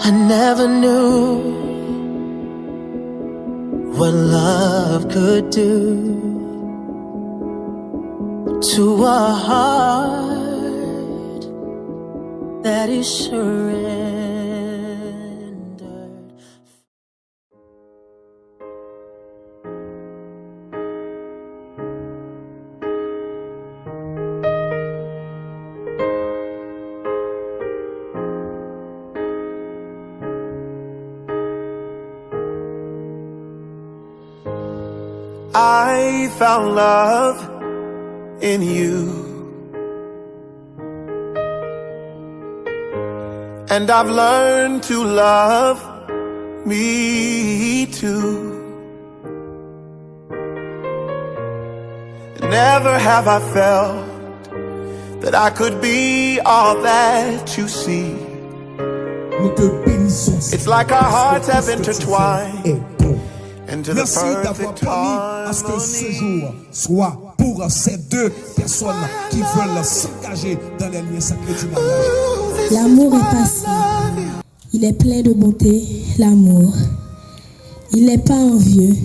I never knew what love could do to a heart that is surrendered. I found love in you, and I've learned to love me too. Never have I felt that I could be all that you see. It's like our hearts have intertwined into the perfect harmony. À ce que ce jour soit pour ces deux personnes qui veulent s'engager dans les liens sacrés du mariage. L'amour est patient, il est plein de bonté, l'amour. Il n'est pas envieux,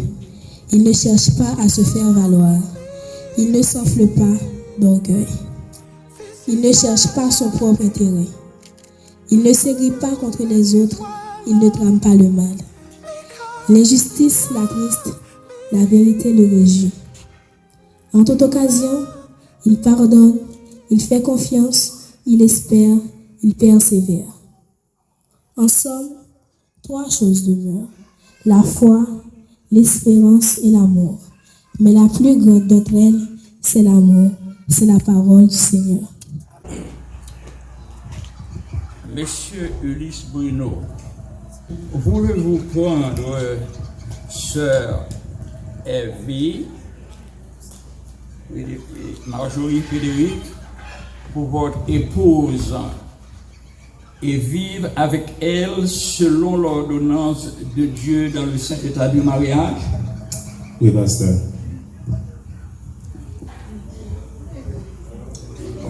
il ne cherche pas à se faire valoir, il ne s'enfle pas d'orgueil. Il ne cherche pas son propre intérêt, il ne s'aigrit pas contre les autres, il ne trame pas le mal. L'injustice l'attriste, la vérité le réjouit. En toute occasion, il pardonne, il fait confiance, il espère, il persévère. En somme, 3 choses demeurent: la foi, l'espérance et l'amour. Mais la plus grande d'entre elles, c'est l'amour, c'est la parole du Seigneur. Monsieur Ulysse Bruno, voulez-vous prendre sœur Evie, Marjorie Frédéric, pour votre épouse et vivre avec elle selon l'ordonnance de Dieu dans le saint état du mariage? Oui, pasteur.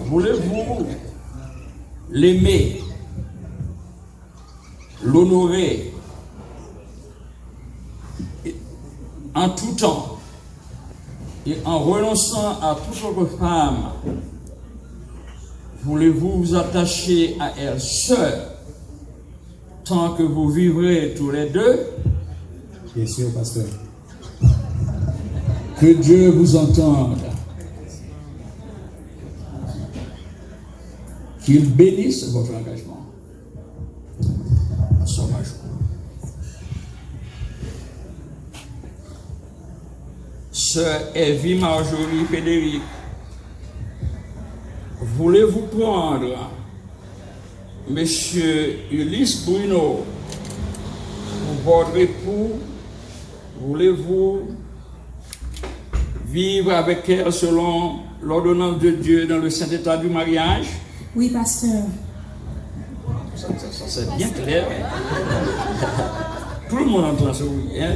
Voulez-vous l'aimer, l'honorer en tout temps et en renonçant à toute autre femme? Voulez-vous vous attacher à elle seule tant que vous vivrez tous les deux? Bien sûr, pasteur. Que Dieu vous entende. Qu'il bénisse votre engagement. Sauvage. Sœur Evie Marjorie Frédéric, voulez-vous prendre Monsieur Ulysse Bruno pour votre époux? Voulez-vous vivre avec elle selon l'ordonnance de Dieu dans le saint état du mariage? Oui, pasteur. Ça c'est bien clair. Tout le monde entend ça, oui. Hein?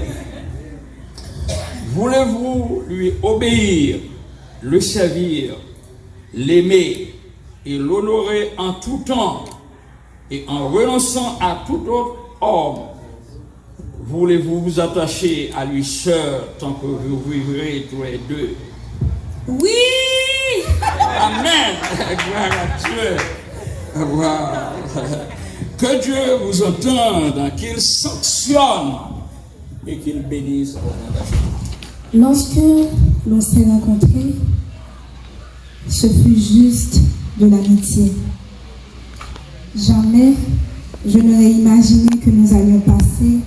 Voulez-vous lui obéir, le servir, l'aimer et l'honorer en tout temps et en renonçant à tout autre homme? Voulez-vous vous attacher à lui seul tant que vous vivrez tous les deux? Oui! Amen. Gloire à Dieu. Wow. Que Dieu vous entende, qu'il sanctionne et qu'il bénisse votre engagement. Lorsque l'on s'est rencontrés, ce fut juste de l'amitié. Jamais je n'aurais imaginé que nous allions passer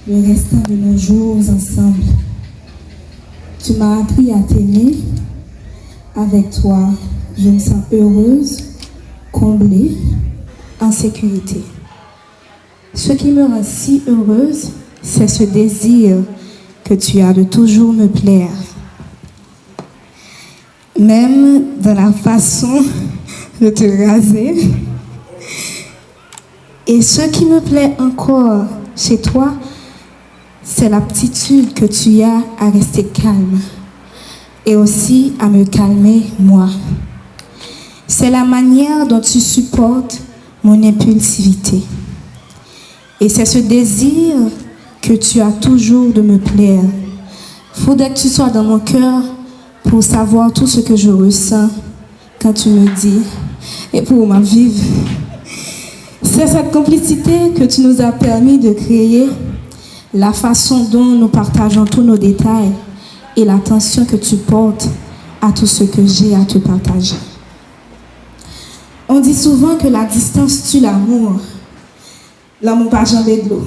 le restant de nos jours ensemble. Tu m'as appris à t'aimer. Avec toi, je me sens heureuse, comblée, en sécurité. Ce qui me rend si heureuse, c'est ce désir que tu as de toujours me plaire. Même dans la façon de te raser. Et ce qui me plaît encore chez toi, c'est l'aptitude que tu as à rester calme et aussi à me calmer moi. C'est la manière dont tu supportes mon impulsivité. Et c'est ce désir que tu as toujours de me plaire. Faudrait que tu sois dans mon cœur pour savoir tout ce que je ressens quand tu me dis et pour ma vivre. C'est cette complicité que tu nous as permis de créer, la façon dont nous partageons tous nos détails et l'attention que tu portes à tout ce que j'ai à te partager. On dit souvent que la distance tue l'amour. L'amour pas jamais de l'eau.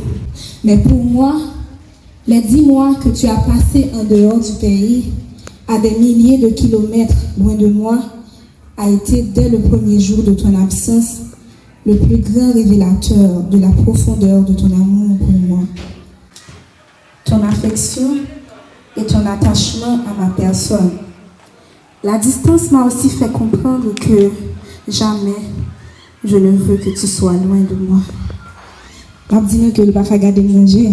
Mais pour moi, les 10 mois que tu as passés en dehors du pays, à des milliers de kilomètres loin de moi, a été dès le premier jour de ton absence le plus grand révélateur de la profondeur de ton amour pour moi. Ton affection et ton attachement à ma personne. La distance m'a aussi fait comprendre que jamais je ne veux que tu sois loin de moi. Je dis que le pas faire garder manger.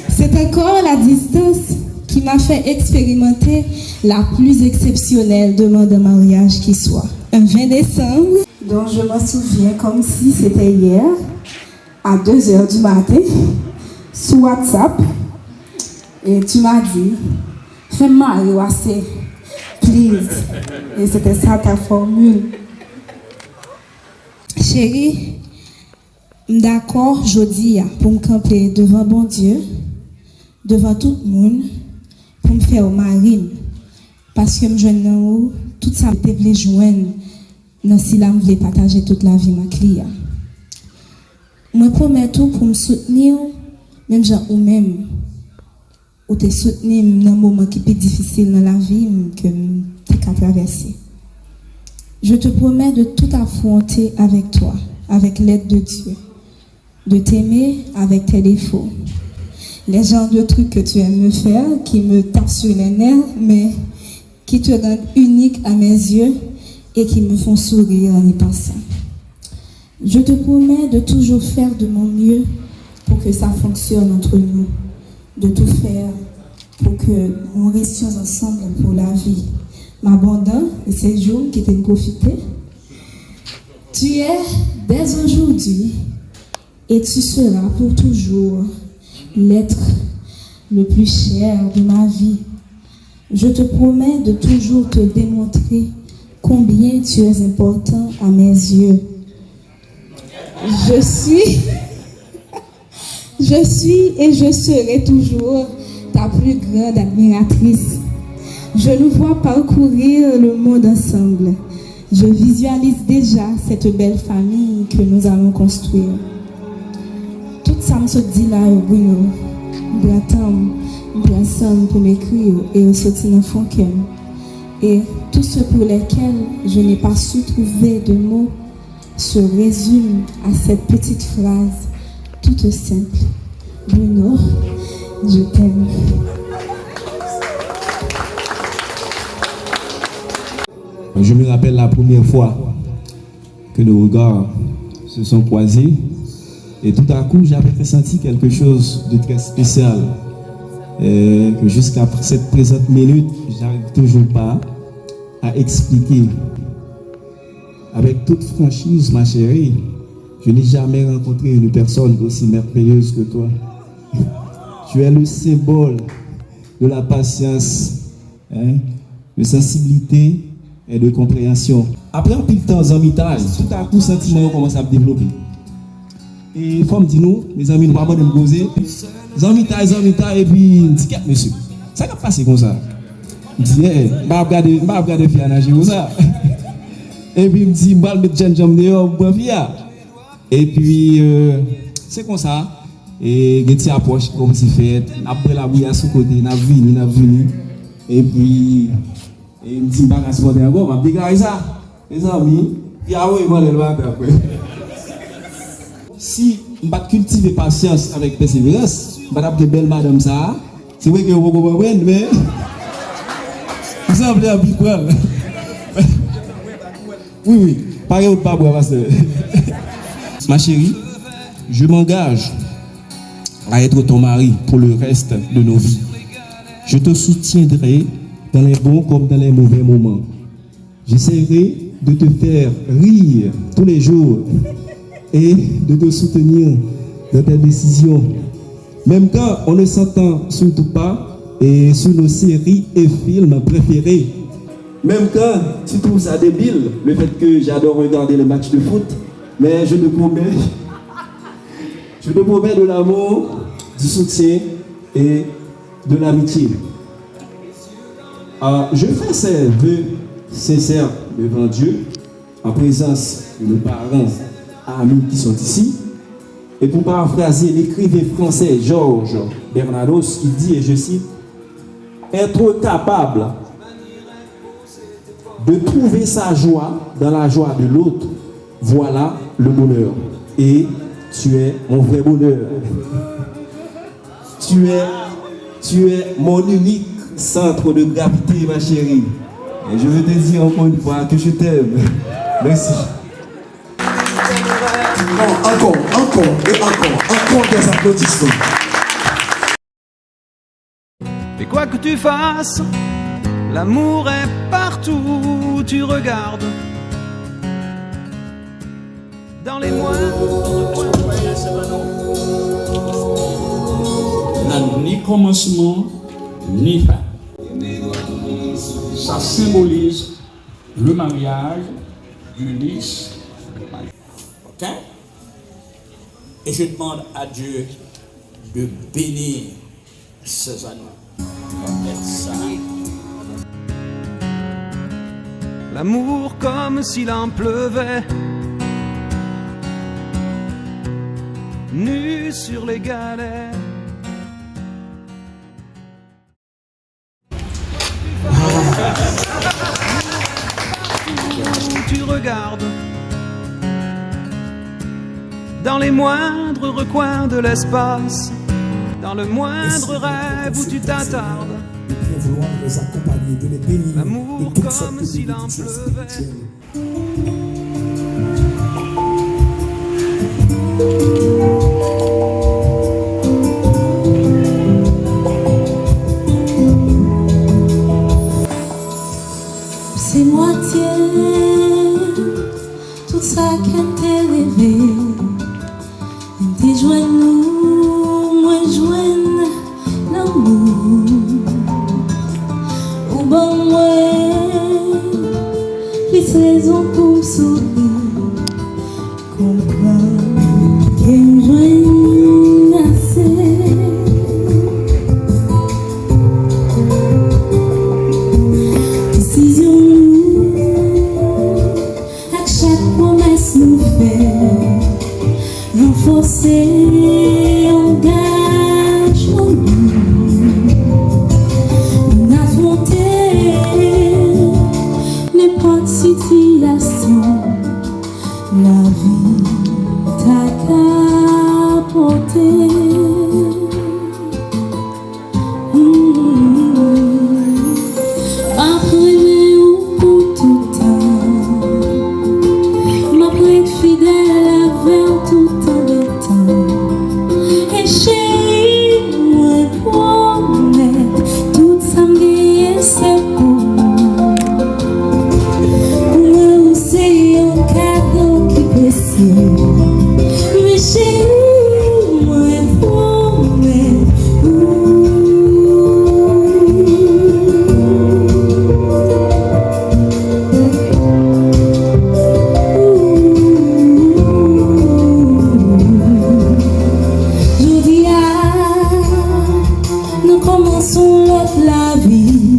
C'est encore la distance qui m'a fait expérimenter la plus exceptionnelle demande de mariage qui soit. Un 20 décembre, dont je me souviens comme si c'était hier, à 2h du matin, sur WhatsApp, et tu m'as dit, fais-moi assez, please. Et c'était ça ta formule. Chérie, d'accord, je dis pour me camper devant bon Dieu, devant tout le monde, pour me faire marine. Parce que je joigne tout ça, je voulais joindre. Non, si là, je voulais partager toute la vie, ma cliente. Je promets tout pour me soutenir, même genre ou même, ou te soutenir dans un moment qui est difficile dans la vie que tu as traversé. Je te promets de tout affronter avec toi, avec l'aide de Dieu, de t'aimer avec tes défauts. Les genres de trucs que tu aimes me faire, qui me tapent sur les nerfs, mais qui te rendent unique à mes yeux et qui me font sourire en y pensant. Je te promets de toujours faire de mon mieux pour que ça fonctionne entre nous, de tout faire pour que nous restions ensemble pour la vie. M'abandonne et ces jours qui t'ont profité. Tu es dès aujourd'hui et tu seras pour toujours l'être le plus cher de ma vie. Je te promets de toujours te démontrer combien tu es important à mes yeux. Je suis et je serai toujours ta plus grande admiratrice. Je nous vois parcourir le monde ensemble. Je visualise déjà cette belle famille que nous allons construire. Tout ça me se dit là, Bruno. Je prends ensemble pour m'écrire et sortir dans fond cœur. Et tous ceux pour lesquels je n'ai pas su trouver de mots se résument à cette petite phrase toute simple. Bruno, je t'aime. Je me rappelle la première fois que nos regards se sont croisés et tout à coup j'avais ressenti quelque chose de très spécial que jusqu'à cette présente minute j'arrive toujours pas à expliquer. Avec toute franchise, ma chérie, je n'ai jamais rencontré une personne aussi merveilleuse que toi. Tu es le symbole de la patience, de sensibilité et de compréhension. Après un peu de temps en mitage, tout à coup, sentiment commence à se développer. Et il faut me dire, nous, mes amis, nous ne pouvons pas nous poser. Et puis, je dis, monsieur, ça va passer comme ça. Je dis, je ne vais pas regarder Fia nager comme ça. Et puis, il me dit, je vais mettre Jean Jam dehors pour Fia. Et puis, c'est comme ça. Et il y a approche comme c'est fait. Après la bouille à ce côté, il a venu. Et puis, il me dit, je ne vais pas se porter encore. Je vais dire, ça, les amis, il y a oui, moi, le après. Si je ne vais pas cultiver patience avec persévérance, je vais appeler belle madame ça. C'est vrai que vous comprenez, mais vous appelez à Bicoual. Oui, pareil ou pas, pasteur. Ma chérie, je m'engage à être ton mari pour le reste de nos vies. Je te soutiendrai dans les bons comme dans les mauvais moments. J'essaierai de te faire rire tous les jours et de te soutenir dans tes décisions. Même quand on ne s'entend surtout pas et sur nos séries et films préférés. Même quand tu trouves ça débile, le fait que j'adore regarder les matchs de foot, mais je te promets de l'amour, du soutien et de l'amitié. Je fais ces vœux sincères devant Dieu, en présence de nos parents, amis qui sont ici. Et pour paraphraser l'écrivain français Georges Bernanos, qui dit, et je cite, « Être capable de trouver sa joie dans la joie de l'autre, voilà le bonheur. Et tu es mon vrai bonheur. Tu es mon unique centre de gravité, ma chérie. Et je veux te dire encore une fois que je t'aime. Merci. Encore des applaudissements. Et quoi que tu fasses, l'amour est partout où tu regardes. Dans les moindres N'a ni commencement, ni fin. Ça symbolise le mariage d'Ulysse. Ok? Et je demande à Dieu de bénir ces anneaux. Ça. L'amour comme s'il en pleuvait, nu sur les galets. Où tu regardes, dans les moindres recoins de l'espace, dans le moindre rêve où tu t'attardes. De bien vouloir les accompagner, de les bénir. L'amour de toute sorte comme de s'il en bénédictions pleuvait. spirituelles. C'est moitié tout ça qu'elle t'a rêvé. Elle t'a joint nous, moi joint l'amour. Ou bon moi, les saisons pour sourire. Comprends qu'elle me joint assez. Décision à chaque promesse nous fait renforcer engagement nous affronter n'importe situation la vie t'a apporté. Après ou pour tout temps, ma prête fidèle vers tout temps de temps. Et chérie, moi promets, tout ça me c'est pour moi. Pour moi, c'est un cadeau qui précieux. Mais chérie, moi promets. Je dis nous commençons la vie.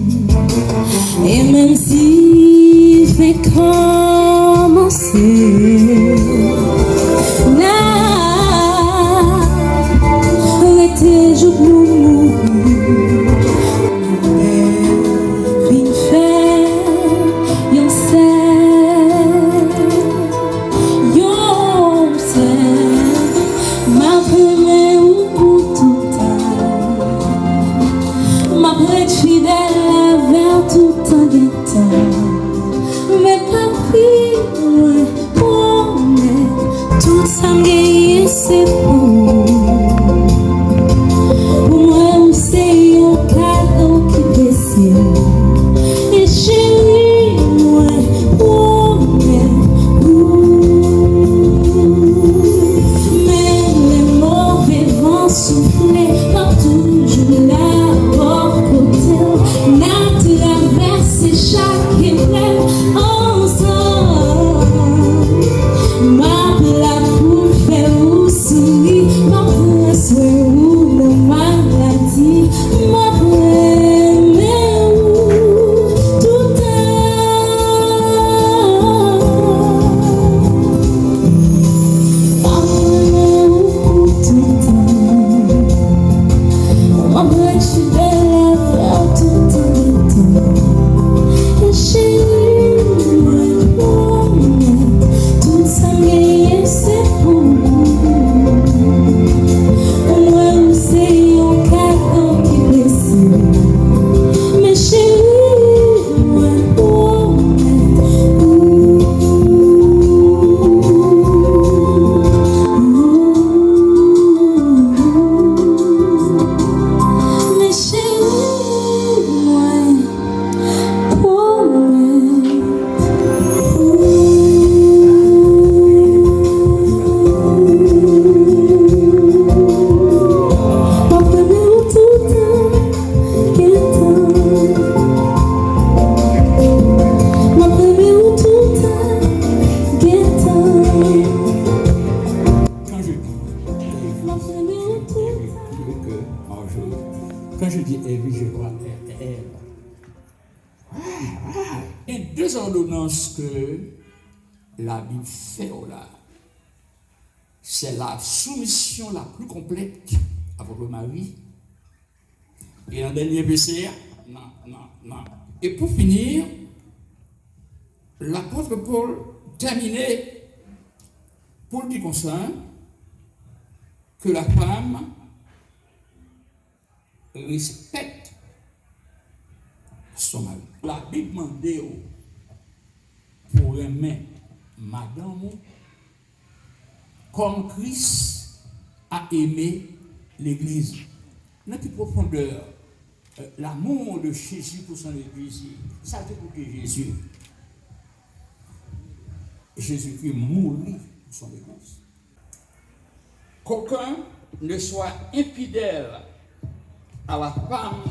Et même si fait commencer, arrêtez, je vous mourir. Vite fait, y'en sait, ma première ou pour tout temps. Ma prête fidèle vers tout temps des temps. Mais pas fille, promets, tout ça me c'est pour. Pour moi, c'est un cadeau qui précieux. Et chérie, moi, promets. Mais les mots Quand je dis Evie, je vois Ève. Il y a deux ordonnances que la Bible fait là. C'est la soumission la plus complète à votre mari. Et en dernier PCA, non. Et pour finir, l'apôtre Paul terminait pour dire comme ça que la femme respecte son mari. La Bible demande pour aimer madame comme Christ a aimé l'Église. Dans toute profondeur, l'amour de Jésus pour son Église, ça a écouté Jésus. Jésus-Christ mourit pour son Église. Qu'aucun ne soit infidèle à la femme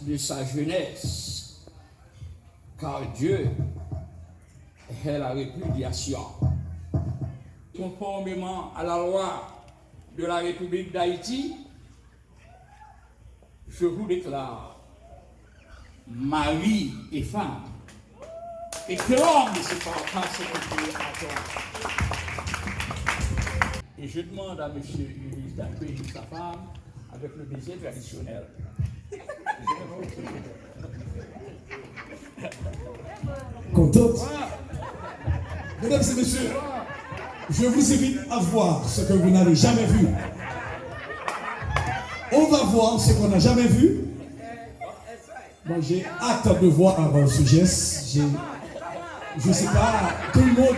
de sa jeunesse, car Dieu est la répudiation. Conformément à la loi de la République d'Haïti, je vous déclare mari et femme, et que l'homme ne se parle pas ce que Dieu attend. Et je demande à M. Ulysse d'accueillir sa femme avec le baiser traditionnel. Contente? Mesdames et messieurs, je vous invite à voir ce que vous n'avez jamais vu. On va voir ce qu'on n'a jamais vu. Moi, j'ai hâte de voir ce geste. Je ne sais pas, tout le monde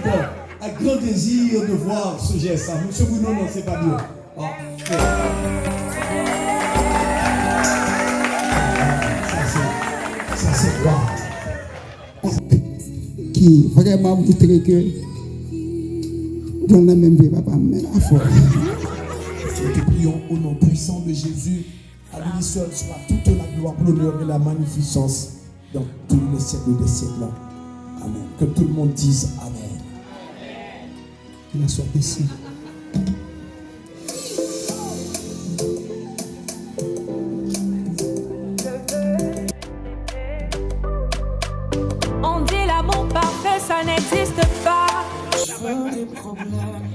a grand désir de voir ce geste. Monsieur Bruno, non, c'est pas bien. Ça, c'est quoi? Qui vraiment montrer que dans la même vie, papa, mais à fort. Nous prions au nom puissant de Jésus. À lui seul soit toute la gloire, l'honneur et la magnificence dans tous les siècles des siècles. Amen. Que tout le monde dise Amen. Qu'il soit ici. On dit l'amour parfait, ça n'existe pas. Je veux des problèmes.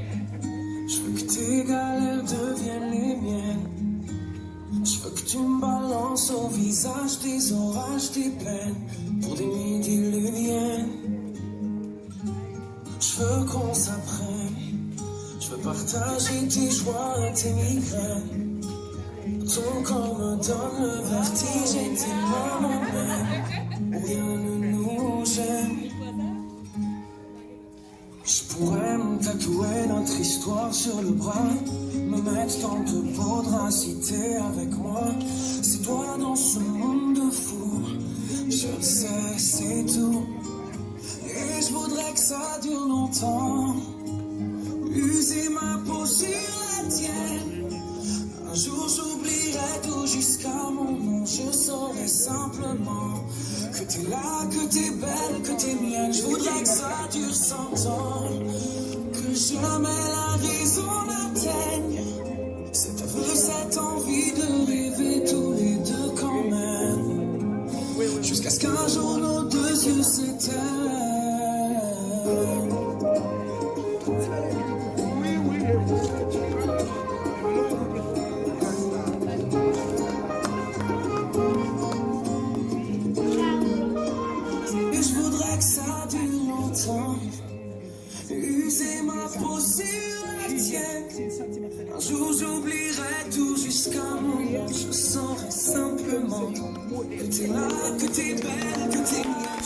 Je veux que tes galères deviennent les miennes. Je veux que tu me balances au visage des orages, des peines, pour des nuits diluviennes. Je veux qu'on s'apprenne. Je veux partager tes joies et tes migraines. Ton corps me donne le vertige et tes mains m'emmènent où rien ne nous gêne. Je pourrais me tatouer notre histoire sur le bras, me mettre dans de beaux draps si t'es avec moi. C'est toi dans ce monde de fou, je le sais, c'est tout. Et je voudrais que ça dure longtemps, user ma peau sur la tienne. Un jour j'oublierai tout jusqu'à mon nom, je saurai simplement que t'es là, que t'es belle, que t'es mienne. Je voudrais que ça dure 100 ans, que jamais la raison n'atteigne cet aveu, cette envie de rêver tous les deux quand même, jusqu'à ce qu'un jour nos deux yeux s'éteignent. Un jour j'oublierai tout jusqu'à un moment, je saurai simplement que t'es là, que t'es belle, que t'es mienne.